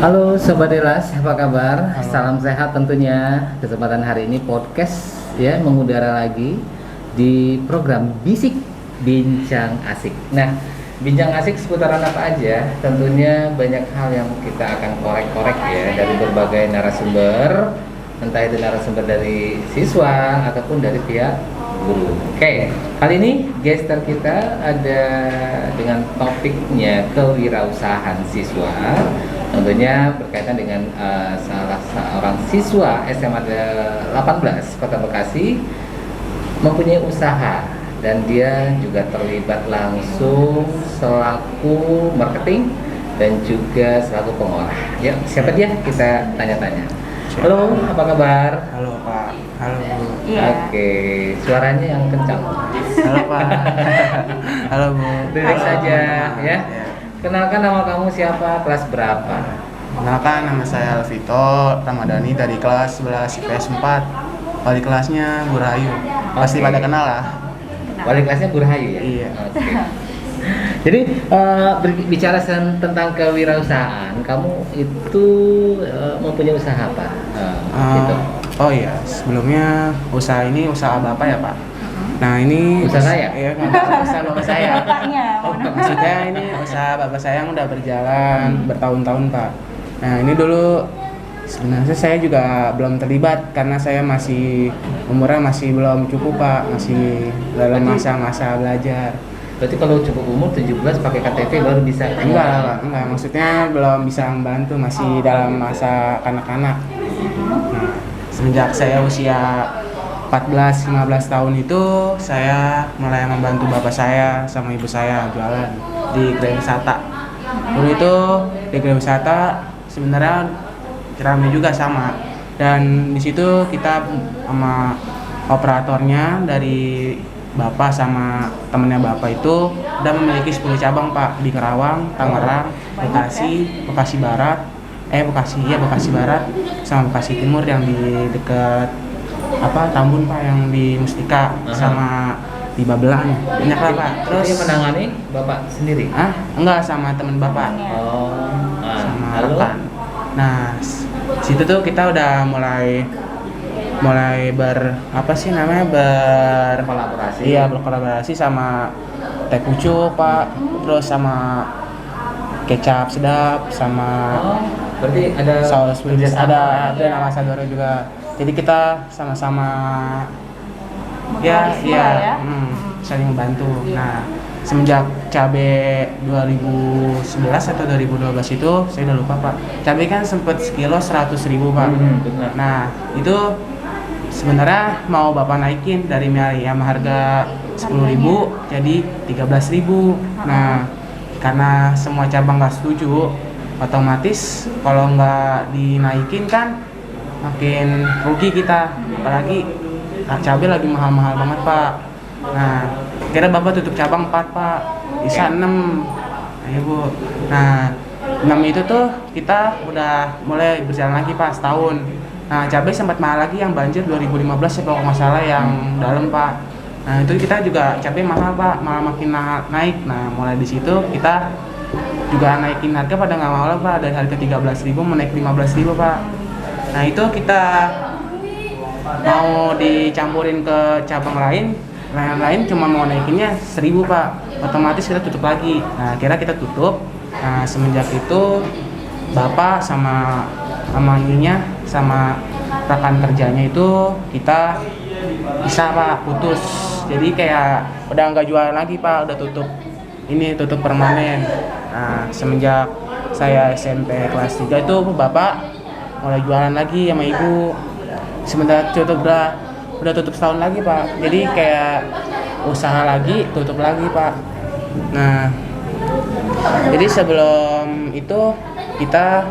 Halo Sobat Delas, apa kabar? Halo. Salam sehat tentunya. Kesempatan hari ini podcast ya mengudara lagi di program Bisik Bincang Asik. Nah, bincang asik seputaran apa aja? Tentunya banyak hal yang kita akan korek-korek ya dari berbagai narasumber, entah itu narasumber dari siswa ataupun dari pihak guru. Oke, kali ini gestar kita ada dengan topiknya kewirausahaan siswa. Tentunya berkaitan dengan salah seorang siswa SMA 18 Kota Bekasi mempunyai usaha dan dia juga terlibat langsung selaku marketing dan juga selaku pengolah. Ya, siapa dia? Kita tanya-tanya. Halo, apa kabar? Halo Pak, halo Bu. Iya. Oke, suaranya yang kencang. Halo Pak. Halo Bu. Relax Halo, saja, teman-teman. ya. Kenalkan nama kamu siapa, kelas berapa? Kenalkan, nama saya Alvito Ramadhani dari kelas 11 IPS 4. Wali kelasnya Bu Rahayu. Pasti Oke. pada kenal lah. Wali kelasnya Bu Rahayu ya? Iya. Oke. Jadi berbicara tentang kewirausahaan, kamu itu mempunyai usaha apa? Gitu. Oh iya, sebelumnya usaha ini usaha Bapak ya Pak? Nah ini Usaha saya? Iya, usaha Bapak saya. Bapaknya. Maksudnya ini usaha Bapak saya yang udah berjalan bertahun-tahun Pak. Nah ini dulu sebenarnya saya juga belum terlibat karena saya masih umurnya masih belum cukup Pak, masih dalam masa-masa belajar. Berarti kalau cukup umur 17 pakai KTP baru bisa? Enggak lah Pak, enggak, maksudnya belum bisa membantu, masih dalam masa kanak-kanak. Nah, semenjak saya usia 14-15 tahun itu saya mulai membantu bapak saya sama ibu saya jualan di gerai wisata. Dulu itu di gerai wisata sebenarnya ramai juga sama, dan di situ kita sama operatornya dari bapak sama temennya bapak itu udah memiliki 10 cabang Pak di Kerawang, Tangerang, Bekasi, Bekasi Barat, Bekasi Barat sama Bekasi Timur yang di dekat Tambun Pak, yang di Mustika sama di Babelan. Banyak lah Pak. Terus Dia menangani bapak sendiri? enggak, sama teman bapak. Oh, Sama halo? rekan. Nah, situ tuh kita udah mulai Kolaborasi. Iya, berkolaborasi sama teh pucuk Pak, terus sama kecap sedap, sama Oh, berarti ada saus pedas, kerjasama ada nama sadornya juga. Jadi kita sama-sama Berkoalisi lah ya. saling membantu. Nah, semenjak cabe 2011 atau 2012 itu saya udah lupa Pak. Cabe kan sempat sekilo 100.000 Pak. Benar. Nah, itu sebenarnya mau Bapak naikin dari yang harga 10.000 jadi 13.000. Nah, karena semua cabang nggak setuju, otomatis kalau nggak dinaikin kan makin rugi kita. Apalagi cabai lagi mahal-mahal banget Pak. Nah, kira Bapak tutup cabang 4 Pak, bisa 6. Ayo Bu. Nah, 6 itu tuh kita udah mulai berjalan lagi Pak setahun. Nah, cabai sempat mahal lagi, yang banjir 2015 ya kalau nggak salah, yang dalam Pak. Nah, itu kita juga cabai mahal Pak, malah makin naik. Nah, mulai di situ kita juga naikin harga, pada nggak mau lah Pak, dari harga 13.000 menaik 15.000 Pak. Nah, itu kita mau dicampurin ke cabang lain cuma mau naikinnya 1.000 Pak, otomatis kita tutup lagi. Nah, kira kita tutup. Nah, semenjak itu bapak sama ininya sama rekan kerjanya itu kita bisa Pak, putus. Jadi kayak udah nggak jualan lagi Pak, udah tutup permanen. Nah, semenjak saya SMP kelas 3 itu bapak mulai jualan lagi sama ibu. Sebentar udah tutup setahun lagi Pak. Jadi kayak usaha lagi, tutup lagi Pak. Nah, jadi sebelum itu kita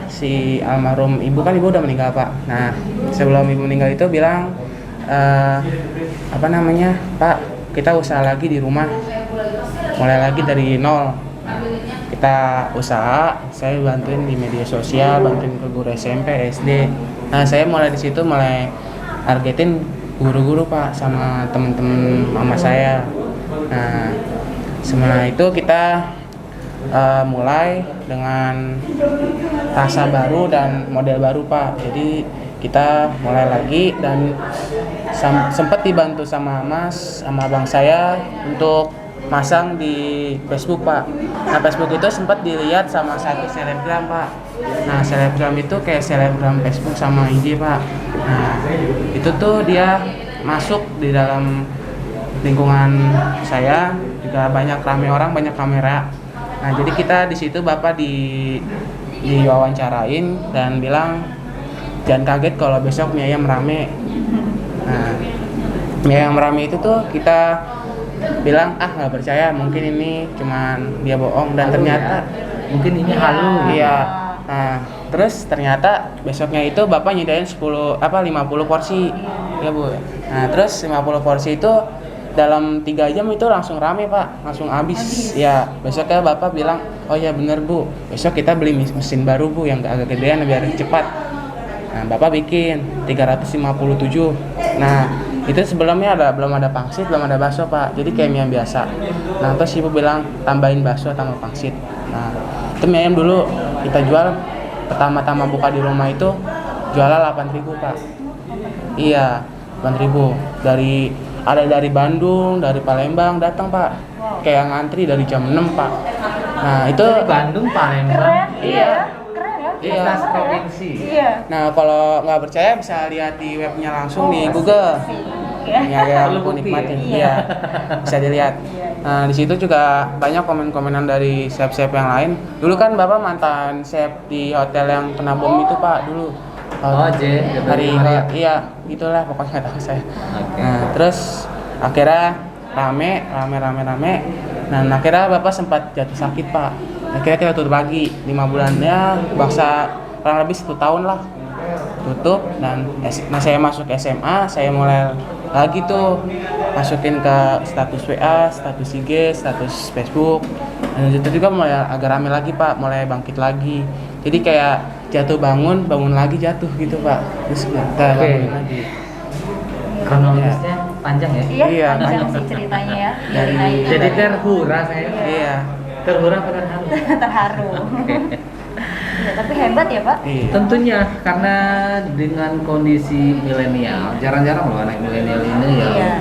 si almarhum ibu, kan ibu udah meninggal Pak. Nah, sebelum ibu meninggal itu bilang Pak, kita usaha lagi di rumah, mulai lagi dari nol. Kita usaha, saya bantuin di media sosial, bantuin ke guru SMP, SD. Nah, saya mulai di situ mulai targetin guru-guru Pak sama teman-teman mama saya. Nah, setelah itu kita mulai dengan rasa baru dan model baru Pak. Jadi kita mulai lagi dan sempat dibantu sama Mas sama abang saya untuk masang di Facebook Pak. Nah Facebook itu sempat dilihat sama satu selebgram Pak. Nah selebgram itu kayak selebgram Facebook sama IG Pak. Nah itu tuh dia masuk di dalam lingkungan saya juga banyak rame orang, banyak kamera. Nah jadi kita di situ Bapak diwawancarain dan bilang jangan kaget kalau besok mie ayam rame. Nah mie ayam rame itu tuh kita bilang nggak percaya, mungkin ini cuman dia bohong dan ternyata mungkin ini halu. Iya. Nah terus ternyata besoknya itu Bapak nyediain 50 porsi ya Bu. Nah terus 50 porsi itu dalam 3 jam itu langsung rame Pak, langsung habis. Ya besoknya Bapak bilang, oh ya bener Bu, besok kita beli mesin baru Bu yang agak gedean biar cepat. Nah Bapak bikin 357. Nah itu sebelumnya belum ada pangsit, belum ada bakso Pak, jadi kayak mie ayam biasa. Nah terus Ibu bilang tambahin bakso tambah pangsit. Nah itu mie ayam dulu kita jual pertama-tama buka di rumah itu jualnya 8.000 Pak. Iya 8.000 dari Bandung, dari Palembang datang Pak, kayak ngantri dari jam 6 Pak. Nah itu Bandung, Palembang. Keren, iya. Keren ya. Iya. Lintas provinsi. Iya. Nah kalau nggak percaya bisa lihat di webnya langsung di Google. Iya. Ya kayak Perlu aku bukti nikmatin. ya? Iya. Bisa dilihat. Iya. Nah di situ juga banyak komen-komenan dari chef-chef yang lain. Dulu kan Bapak mantan chef di hotel yang kena bom itu Pak dulu. Oh, hari iya itulah pokoknya tahu saya. Oke. Nah terus akhirnya rame. Nah akhirnya Bapak sempat jatuh sakit Pak. Akhirnya kita tutup lagi 5 bulannya, bangsa kurang lebih 1 tahun lah tutup. Dan saya masuk SMA, saya mulai lagi tuh masukin ke status WA, status IG, status Facebook. Dan itu juga mulai agak rame lagi Pak, mulai bangkit lagi. Jadi kayak jatuh bangun lagi jatuh gitu Pak. Terus kita bangun lagi. Kronologisnya panjang ya. Iya, panjang sih ceritanya ya. Dari- Naik Jadi dari- terhura saya. Iya. Terhura apa terharu? terharu. Ya, tapi hebat ya Pak. Iya. Tentunya karena dengan kondisi milenial, jarang-jarang loh anak milenial ini yang Iya.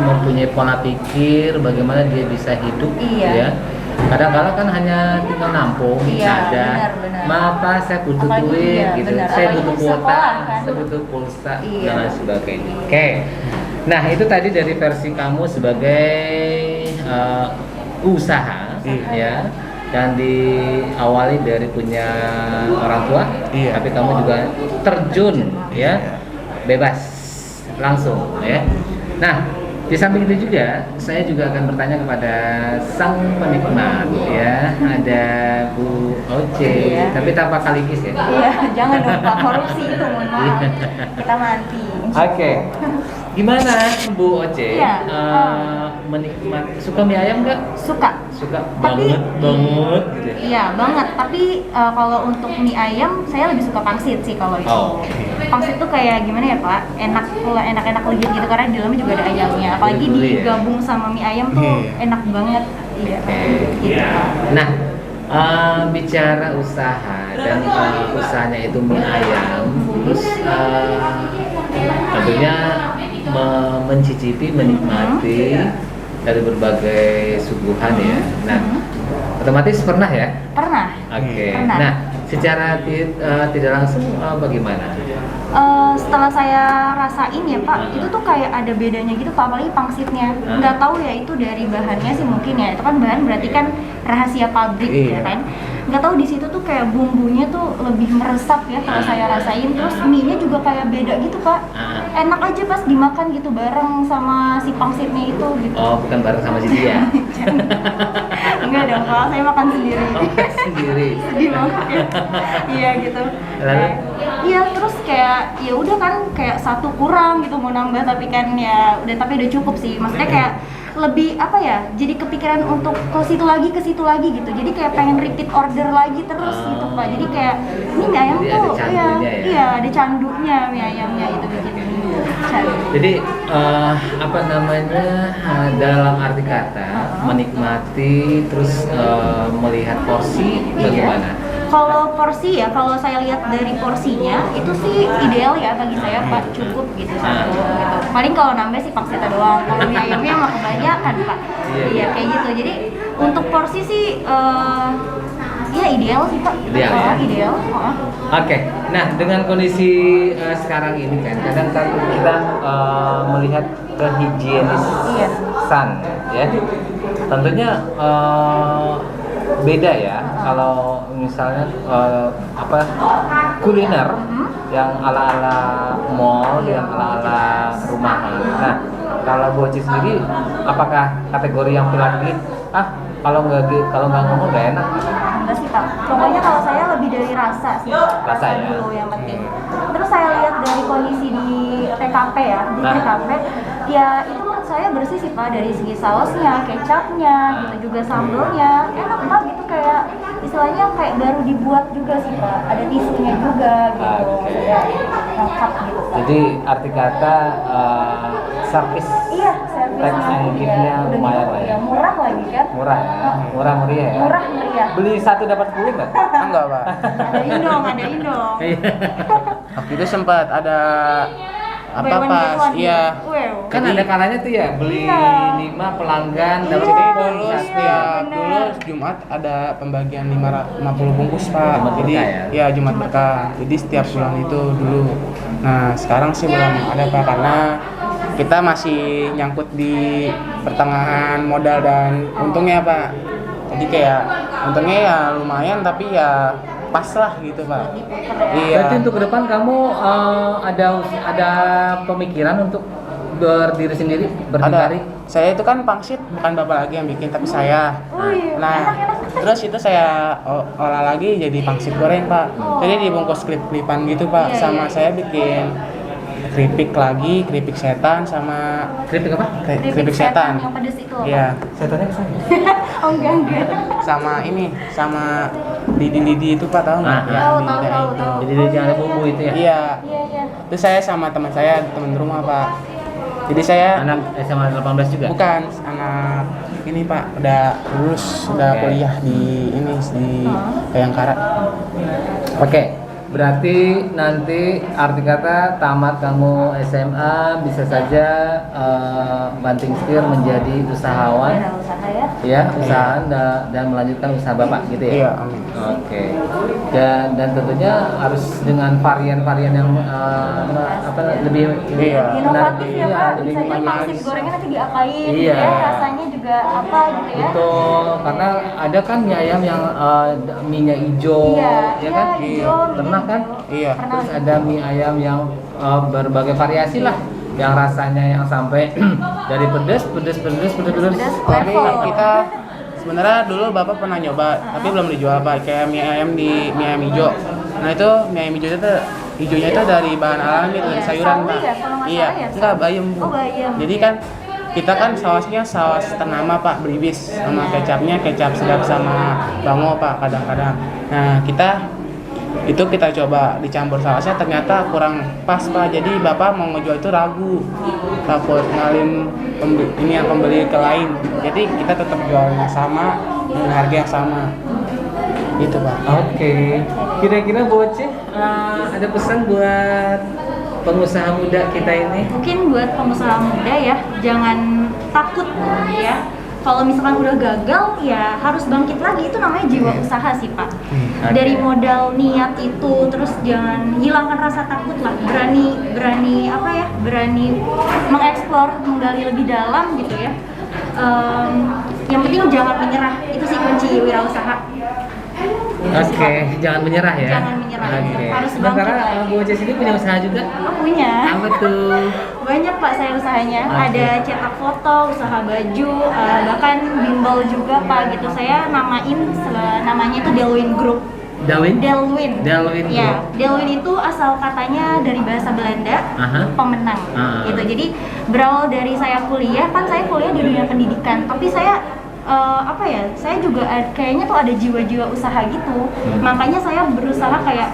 mempunyai pola pikir bagaimana dia bisa hidup, Iya. ya. Kadang-kala kan hanya tinggal nampung, Iya, ada, benar. maaf Pak, saya butuh Apalagi duit, iya, gitu, benar. saya Apalagi butuh kuota, sekolah, kan. saya butuh pulsa, Iya. dan lain sebagainya. Oke, nah itu tadi dari versi kamu sebagai usaha, Iya. ya. Dan diawali dari punya orang tua, Iya. tapi kamu juga terjun, ya, bebas langsung, ya. Nah, di samping itu juga, saya juga akan bertanya kepada sang penikmat, ya. Ada Bu Oce, Iya. tapi tanpa kaligis ya. Iya, jangan dong Pak, korupsi itu mohon maaf. Kita mati. Oke, gimana Bu Oce? Iya. Menikmat, suka mie ayam nggak? Suka. Suka Tapi- banget, gitu. ya? Iya banget, tapi kalau untuk mie ayam saya lebih suka pangsit sih kalau itu. Oh. Pangsit tuh kayak gimana ya Pak? Enak-enak legit gitu karena di dalamnya juga ada ayamnya. Apalagi Gurih ya? digabung sama mie ayam tuh Iya. enak banget. Iya. Gitu. Pak. Nah, bicara usaha dan usahanya itu mie ayam, terus tentunya mencicipi, menikmati dari berbagai suguhan ya. Nah, otomatis pernah ya? Pernah. Oke. Pernah. Nah, secara tidak langsung bagaimana? Setelah saya rasain ya Pak, itu tuh kayak ada bedanya gitu Pak, apalagi pangsitnya. Nggak tahu ya itu dari bahannya sih mungkin ya, itu kan bahan berarti kan rahasia pabrik Iya. ya kan. Nggak tahu di situ tuh kayak bumbunya tuh lebih meresap ya kalau saya rasain, terus mie-nya juga kayak beda gitu Pak. Enak aja pas dimakan gitu bareng sama si pangsitnya itu gitu. Oh, bukan bareng sama si dia. Enggak dong Pak, saya makan sendiri. Oh, sendiri. Sedih banget ya. Iya gitu. Lalu? Iya terus kayak ya udah kan kayak satu kurang gitu mau nambah tapi kan ya udah tapi udah cukup sih. Maksudnya kayak lebih apa ya? Jadi kepikiran untuk ke situ lagi gitu. Jadi kayak pengen repeat order lagi terus gitu Pak. Jadi kayak ini mie ayam Jadi tuh ada candunya ya? iya ada candunya mie ayamnya itu begitu. cari. Jadi apa namanya dalam arti kata menikmati terus melihat porsi bagaimana? Kalau porsi ya, kalau saya lihat dari porsinya itu sih ideal ya bagi saya Pak, cukup gitu satu gitu. Paling kalau nambah sih pakseta doang. Kalau mie ayamnya mah kebanyakan Pak. Iya kayak gitu. Jadi untuk porsi sih ya ideal sih Pak. Ideal ya? Ideal. Oke, nah dengan kondisi sekarang ini kan kadang kan kita melihat kehigienisan ya, tentunya beda ya kalau misalnya apa kuliner yang ala-ala mall yang ala-ala rumahan. Nah, kalau Boci sendiri apakah kategori yang pilih kalau nggak ngomong nggak enak? Enggak sih Pak, pokoknya kalau saya lebih dari rasa sih Pak. Rasa ya? Dulu yang penting. Terus saya lihat dari kondisi di TKP ya, di TKP ya itu menurut saya bersih sih Pak, dari segi sausnya, kecapnya, gitu juga sambelnya enak Pak, gitu kayak istilahnya kayak baru dibuat juga sih Pak, ada tisunya juga gitu. Ya, lengkap gitu Pak. Jadi arti kata servis Iya, servisnya tax and give-nya lumayan lah ya. Murah lagi kan? Murah ya, murah meriah ya. Murah meriah. Beli 1 dapat 10 nggak? Enggak, Pak. Ada Indong, ada Indong. Waktu itu sempat ada apa Buy one, get pas one. iya. Wow. Kan Jadi- ada kalanya tuh ya beli Iya. 5 pelanggan Iya. dapat Jadi kupon dulu satu. setiap bener. dulu Jumat ada pembagian 50 bungkus Pak. Jumat Jadi berkah ya? Jumat berkah. Jadi setiap bulan itu dulu. Nah sekarang sih belum ada Pak, karena kita masih nyangkut di pertengahan modal dan untungnya Pak. Jadi kayak untungnya ya lumayan tapi ya pas lah gitu Pak. Iya. Berarti untuk ke depan kamu ada pemikiran untuk berdiri sendiri, berdikari? Ada. Saya itu kan pangsit bukan bapak lagi yang bikin tapi saya. Wih, Nah, terus itu saya olah lagi jadi pangsit goreng Pak. Jadi dibungkus klip-klipan gitu Pak. Iya, Sama iya. saya bikin keripik lagi, keripik setan sama Keripik apa? keripik setan. yang pedes itu. Iya. Setannya kesana. Oh enggak. Sama ini, sama lidi-lidi itu Pak, tahu nggak? Ah, Ya, tahu, lidi tahu, kayak tahu, itu. tahu. Jadi dia ada bumbu itu ya. Iya. Iya. Itu saya sama teman saya, teman rumah Pak. Jadi saya Anak SMA 18 juga? bukan anak ini Pak, udah lulus, udah Oke. kuliah di ini di Bayangkara. Oke, berarti nanti arti kata tamat kamu SMA bisa saja banting setir menjadi usahawan, Ada usaha ya. ya usahaan dan melanjutkan usaha bapak gitu ya. Iya, amin. Oke. Dan tentunya harus dengan varian-varian yang lebih Iya. Inovatif ya Iya, Pak, lebih misalnya manis. pangsit gorengnya nanti diapain Iya. ya, rasanya juga apa gitu ya. Betul, karena ada kan mie ayam yang mie-nya hijau, Iya, ya kan? hijau, Pernah kan? Iya. Pernah. Terus ada mie ayam yang berbagai variasi lah, yang rasanya yang sampai dari pedas. Pedas Tapi level. kita sebenarnya dulu bapak pernah nyoba, tapi belum dijual Pak. Kayak mie ayam hijau. Nah itu mie ayam hijau itu hijaunya itu dari bahan alami, dari Iya, sayuran sawi Pak. ya, kalau nggak Iya, salah ya, enggak sawi. bayam Bu. Oh, bayam. Jadi kan kita kan sausnya saus ternama Pak, beribis, sama kecapnya kecap sedap sama bango Pak kadang-kadang. Nah kita coba dicampur sausnya, ternyata kurang pas Pak. Jadi bapak mau ngejual itu ragu, takut ngalin pembeli ke lain. Jadi kita tetap jualnya sama dengan harga yang sama. Gitu Pak. Oke, kira-kira Boce ada pesan buat pengusaha muda kita ini? Mungkin buat pengusaha muda ya, jangan takut ya. Kalau misalkan udah gagal ya harus bangkit lagi, itu namanya jiwa usaha sih Pak. Oke. Dari modal niat itu, terus jangan hilangkan rasa takut lah, berani mengeksplor, menggali lebih dalam gitu ya. Yang penting jangan menyerah, itu sih kunci wirausaha. Oke, jangan menyerah ya. Jangan menyerah. Oke. Harus Sementara bangkit lagi. Boce sendiri punya usaha juga? Oh, punya. Apa tuh? Banyak Pak saya usahanya, Oke. ada cetak foto, usaha baju, bahkan bimbel juga Pak gitu. Saya namanya itu Delwin Group. Dawin? Delwin. Delwin Ya, Group. Delwin itu asal katanya dari bahasa Belanda, Aha. pemenang. Ah. Gitu. Jadi berawal dari saya kuliah, kan saya kuliah di dunia pendidikan, tapi saya saya juga kayaknya tuh ada jiwa-jiwa usaha gitu. Makanya saya berusaha kayak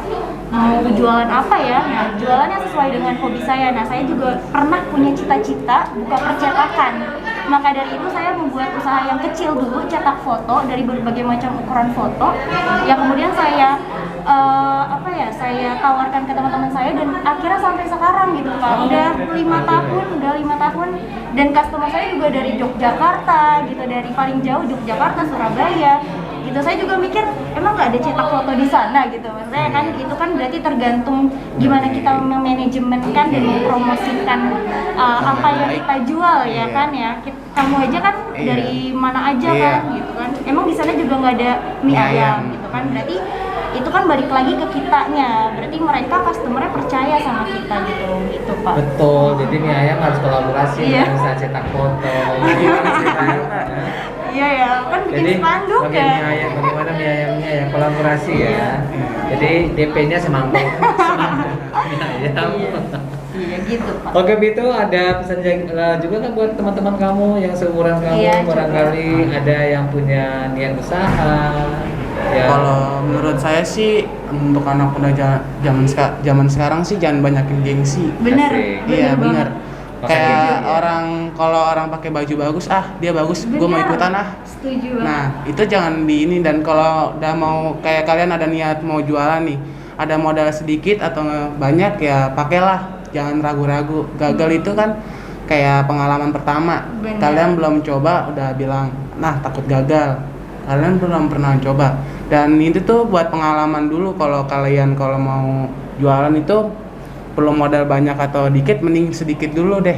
mau jualan apa ya. Nah, jualannya sesuai dengan hobi saya. Nah, saya juga pernah punya cita-cita buka percetakan. Maka dari itu saya membuat usaha yang kecil dulu, cetak foto dari berbagai macam ukuran foto. Yang kemudian saya saya tawarkan ke teman-teman saya dan akhirnya sampai sekarang gitu Pak. Udah 5 tahun dan customer saya juga dari Yogyakarta gitu, dari paling jauh Yogyakarta, Surabaya. Gitu. Saya juga mikir emang nggak ada cetak foto di sana gitu. Maksudnya kan itu kan berarti tergantung gimana kita memanajemenkan dan mempromosikan apa yang kita jual ya kan ya. Kamu aja kan dari mana aja kan gitu kan. Emang di sana juga nggak ada mie ayam gitu kan. Berarti itu kan balik lagi ke kitanya. Berarti mereka customernya percaya sama kita gitu Pak. Betul. Jadi mie ayam harus kolaborasi, nggak bisa cetak foto. Iya ya, kan bikin spanduk ya. Bagaimana mie ayamnya ya, kolaborasi ya. Jadi DP-nya semangkuk. Mie ayam. Iya gitu Pak. Oke, Bitu, ada pesan juga kan buat teman-teman kamu yang seumuran kamu, barangkali ada yang punya niat usaha. Ya. Kalau menurut saya sih untuk anak muda zaman sekarang sih jangan banyakin gengsi. Bener. Iya bener. Kayak Setuju, kalau orang pakai baju bagus, dia bagus, gue mau ikutan Setuju banget. Nah itu jangan di ini, dan kalau udah mau kayak kalian ada niat mau jualan nih, ada modal sedikit atau banyak ya pakailah, jangan ragu-ragu. Gagal itu kan kayak pengalaman pertama. Bener. Kalian belum coba udah bilang, nah takut gagal. Kalian belum pernah coba. Dan itu tuh buat pengalaman dulu. Kalau kalian mau jualan itu perlu modal banyak atau dikit, mending sedikit dulu deh.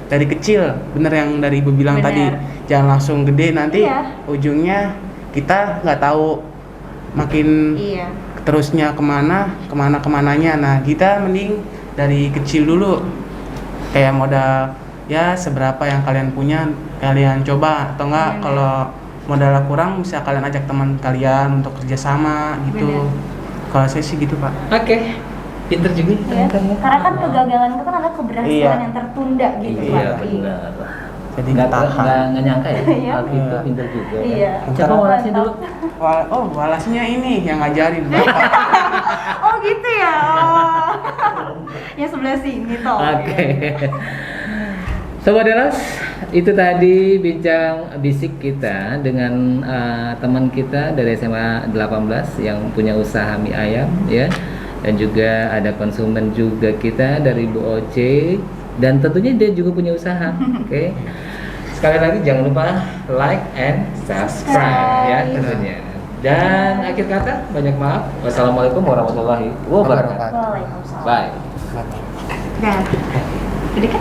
Dari kecil. Bener yang dari Ibu bilang tadi, jangan langsung gede, nanti ujungnya kita nggak tahu makin terusnya kemananya. Nah kita mending dari kecil dulu, kayak modal ya seberapa yang kalian punya kalian coba, atau enggak kalau modalnya kurang bisa kalian ajak teman kalian untuk kerjasama gitu. Kalau saya sih gitu Pak. Oke. Pinter juga ya. Karena kan kegagalan itu kan adalah keberhasilan yang tertunda gitu Pak. Iya benar. Jadi nggak nyangka ya. Iya. Hal itu pinter juga. Iya. Coba walasnya dulu. Walasnya ini yang ngajarin Bapak. Oh gitu ya. Oh. Yang sebelah sini toh. Oke. Sobat Delas, itu tadi bincang bisik kita dengan teman kita dari SMA 18 yang punya usaha mie ayam ya. Dan juga ada konsumen juga kita dari Bu Oce, dan tentunya dia juga punya usaha. Oke. Sekali lagi jangan lupa like and subscribe ya tentunya. Dan akhir kata banyak maaf. Wassalamualaikum warahmatullahi wabarakatuh. Waalaikumsalam. Bye. Dan, udah kan?